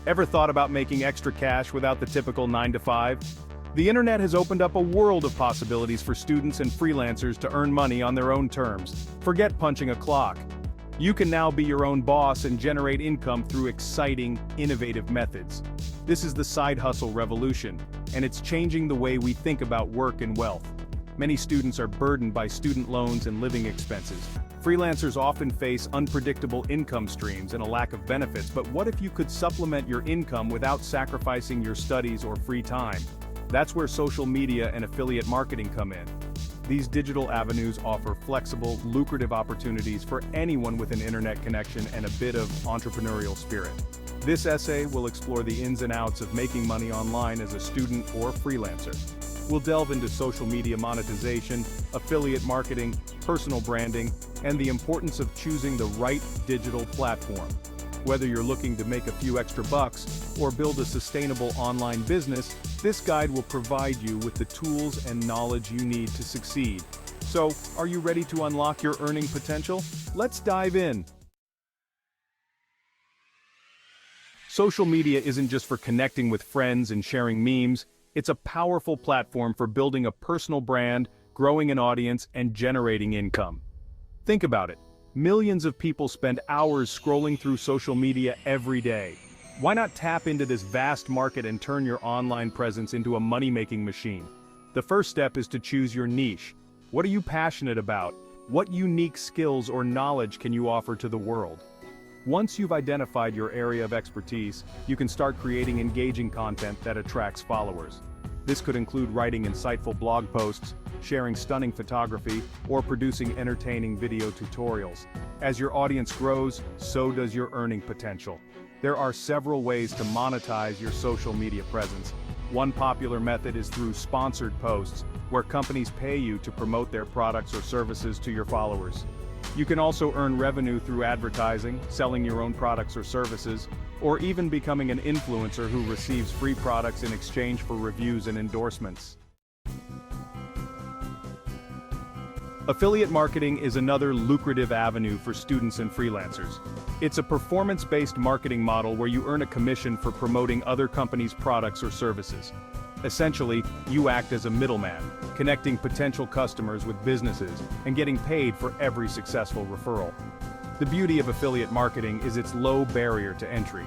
Ever thought about making extra cash without the typical 9 to 5? The internet has opened up a world of possibilities for students and freelancers to earn money on their own terms. Forget punching a clock. You can now be your own boss and generate income through exciting, innovative methods. This is the side hustle revolution, and it's changing the way we think about work and wealth. Many students are burdened by student loans and living expenses. Freelancers often face unpredictable income streams and a lack of benefits, but what if you could supplement your income without sacrificing your studies or free time? That's where social media and affiliate marketing come in. These digital avenues offer flexible, lucrative opportunities for anyone with an internet connection and a bit of entrepreneurial spirit. This essay will explore the ins and outs of making money online as a student or freelancer. We'll delve into social media monetization, affiliate marketing, personal branding, and the importance of choosing the right digital platform. Whether you're looking to make a few extra bucks or build a sustainable online business, this guide will provide you with the tools and knowledge you need to succeed. So, are you ready to unlock your earning potential? Let's dive in. Social media isn't just for connecting with friends and sharing memes. It's a powerful platform for building a personal brand, growing an audience, and generating income. Think about it. Millions of people spend hours scrolling through social media every day. Why not tap into this vast market and turn your online presence into a money-making machine? The first step is to choose your niche. What are you passionate about? What unique skills or knowledge can you offer to the world? Once you've identified your area of expertise, you can start creating engaging content that attracts followers. This could include writing insightful blog posts, sharing stunning photography, or producing entertaining video tutorials. As your audience grows, so does your earning potential. There are several ways to monetize your social media presence. One popular method is through sponsored posts, where companies pay you to promote their products or services to your followers. You can also earn revenue through advertising, selling your own products or services, or even becoming an influencer who receives free products in exchange for reviews and endorsements. Affiliate marketing is another lucrative avenue for students and freelancers. It's a performance-based marketing model where you earn a commission for promoting other companies' products or services. Essentially, you act as a middleman, connecting potential customers with businesses and getting paid for every successful referral. The beauty of affiliate marketing is its low barrier to entry.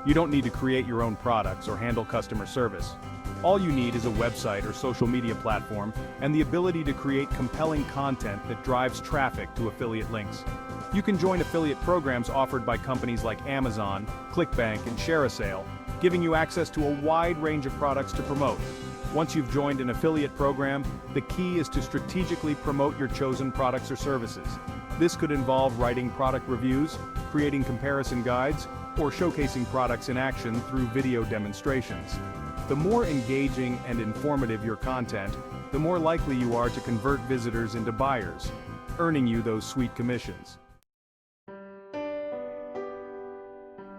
You don't need to create your own products or handle customer service. All you need is a website or social media platform and the ability to create compelling content that drives traffic to affiliate links. You can join affiliate programs offered by companies like Amazon, ClickBank, and ShareASale, giving you access to a wide range of products to promote. Once you've joined an affiliate program, the key is to strategically promote your chosen products or services. This could involve writing product reviews, creating comparison guides, or showcasing products in action through video demonstrations. The more engaging and informative your content, the more likely you are to convert visitors into buyers, earning you those sweet commissions.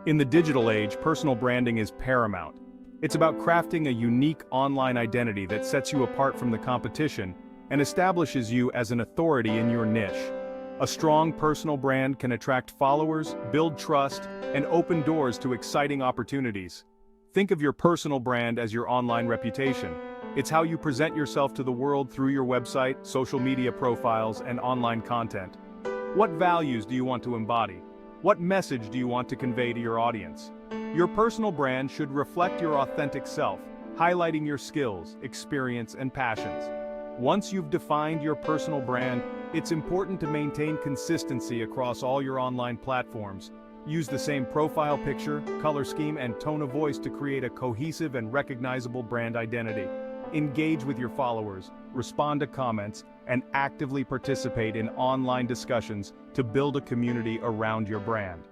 In the digital age, personal branding is paramount. It's about crafting a unique online identity that sets you apart from the competition and establishes you as an authority in your niche. A strong personal brand can attract followers, build trust, and open doors to exciting opportunities. Think of your personal brand as your online reputation. It's how you present yourself to the world through your website, social media profiles, and online content. What values do you want to embody? What message do you want to convey to your audience? Your personal brand should reflect your authentic self, highlighting your skills, experience, and passions. Once you've defined your personal brand, it's important to maintain consistency across all your online platforms. Use the same profile picture, color scheme, and tone of voice to create a cohesive and recognizable brand identity. Engage with your followers, respond to comments, and actively participate in online discussions to build a community around your brand.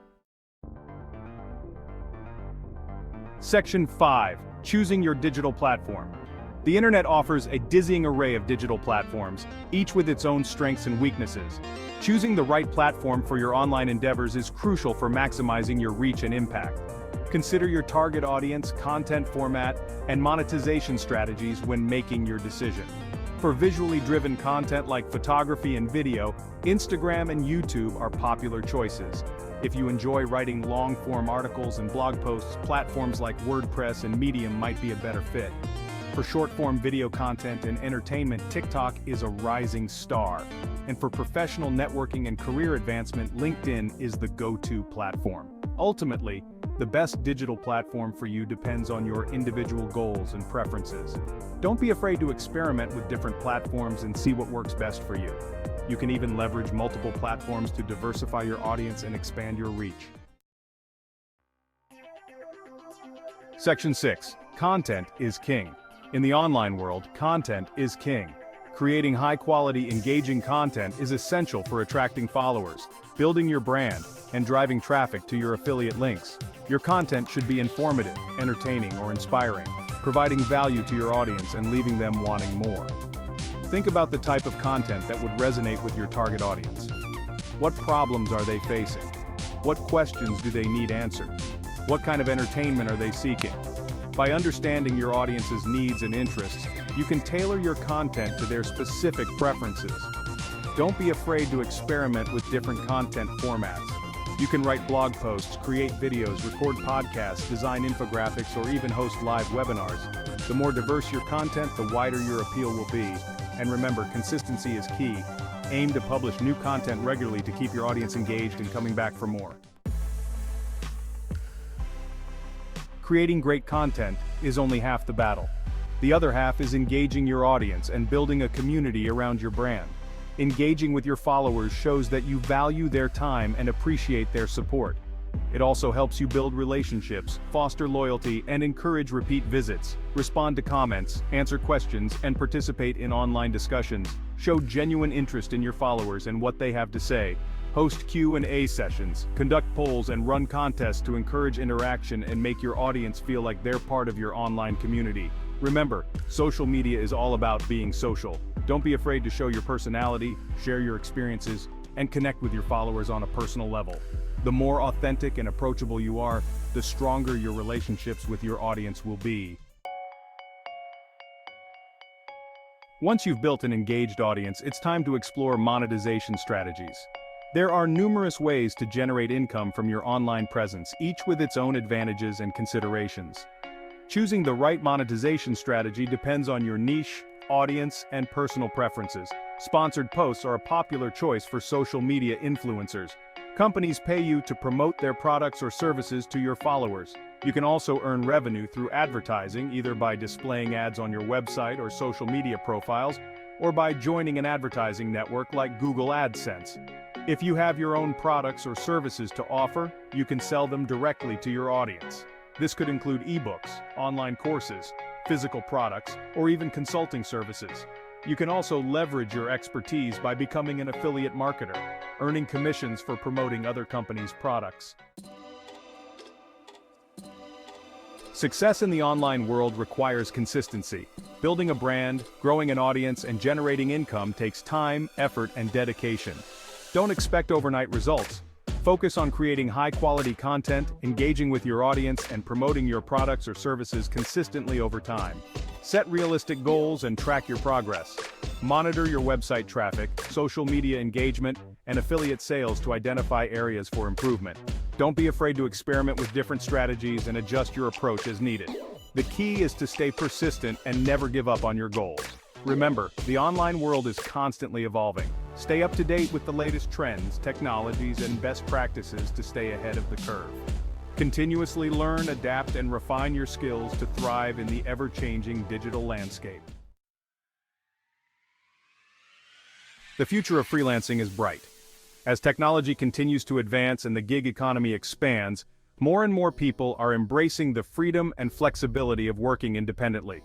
Section 5. Choosing your digital platform. The internet offers a dizzying array of digital platforms, each with its own strengths and weaknesses. Choosing the right platform for your online endeavors is crucial for maximizing your reach and impact. Consider your target audience, content format, and monetization strategies when making your decision. For visually driven content like photography and video, Instagram and YouTube are popular choices. If you enjoy writing long-form articles and blog posts, platforms like WordPress and Medium might be a better fit. For short-form video content and entertainment, TikTok is a rising star. And for professional networking and career advancement, LinkedIn is the go-to platform. Ultimately, the best digital platform for you depends on your individual goals and preferences. Don't be afraid to experiment with different platforms and see what works best for you. You can even leverage multiple platforms to diversify your audience and expand your reach. Section 6. Content is king. In the online world, content is king. Creating high-quality, engaging content is essential for attracting followers, building your brand, and driving traffic to your affiliate links. Your content should be informative, entertaining, or inspiring, providing value to your audience and leaving them wanting more. Think about the type of content that would resonate with your target audience. What problems are they facing? What questions do they need answered? What kind of entertainment are they seeking? By understanding your audience's needs and interests, you can tailor your content to their specific preferences. Don't be afraid to experiment with different content formats. You can write blog posts, create videos, record podcasts, design infographics, or even host live webinars. The more diverse your content, the wider your appeal will be. And remember, consistency is key. Aim to publish new content regularly to keep your audience engaged and coming back for more. Creating great content is only half the battle. The other half is engaging your audience and building a community around your brand. Engaging with your followers shows that you value their time and appreciate their support. It also helps you build relationships, foster loyalty, and encourage repeat visits. Respond to comments, answer questions, and participate in online discussions. Show genuine interest in your followers and what they have to say. Host Q&A sessions, conduct polls, and run contests to encourage interaction and make your audience feel like they're part of your online community. Remember, social media is all about being social. Don't be afraid to show your personality, share your experiences, and connect with your followers on a personal level. The more authentic and approachable you are, the stronger your relationships with your audience will be. Once you've built an engaged audience, it's time to explore monetization strategies. There are numerous ways to generate income from your online presence, each with its own advantages and considerations. Choosing the right monetization strategy depends on your niche, audience, and personal preferences. Sponsored posts are a popular choice for social media influencers. Companies pay you to promote their products or services to your followers. You can also earn revenue through advertising, either by displaying ads on your website or social media profiles, or by joining an advertising network like Google AdSense. If you have your own products or services to offer, you can sell them directly to your audience. This could include ebooks, online courses, physical products, or even consulting services. You can also leverage your expertise by becoming an affiliate marketer, earning commissions for promoting other companies' products. Success in the online world requires consistency. Building a brand, growing an audience, and generating income takes time, effort, and dedication. Don't expect overnight results. Focus on creating high-quality content, engaging with your audience, and promoting your products or services consistently over time. Set realistic goals and track your progress. Monitor your website traffic, social media engagement, and affiliate sales to identify areas for improvement. Don't be afraid to experiment with different strategies and adjust your approach as needed. The key is to stay persistent and never give up on your goals. Remember, the online world is constantly evolving. Stay up to date with the latest trends, technologies, and best practices to stay ahead of the curve. Continuously learn, adapt, and refine your skills to thrive in the ever-changing digital landscape. The future of freelancing is bright. As technology continues to advance and the gig economy expands, more and more people are embracing the freedom and flexibility of working independently.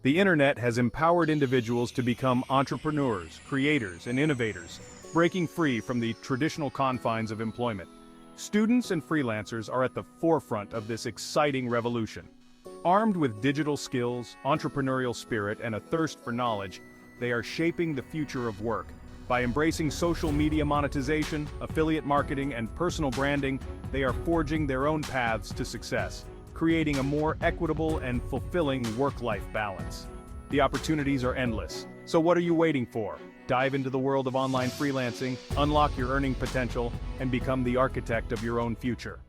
The internet has empowered individuals to become entrepreneurs, creators, and innovators, breaking free from the traditional confines of employment. Students and freelancers are at the forefront of this exciting revolution. Armed with digital skills, entrepreneurial spirit, and a thirst for knowledge, they are shaping the future of work. By embracing social media monetization, affiliate marketing, and personal branding, they are forging their own paths to success, creating a more equitable and fulfilling work-life balance. The opportunities are endless. So what are you waiting for? Dive into the world of online freelancing, unlock your earning potential, and become the architect of your own future.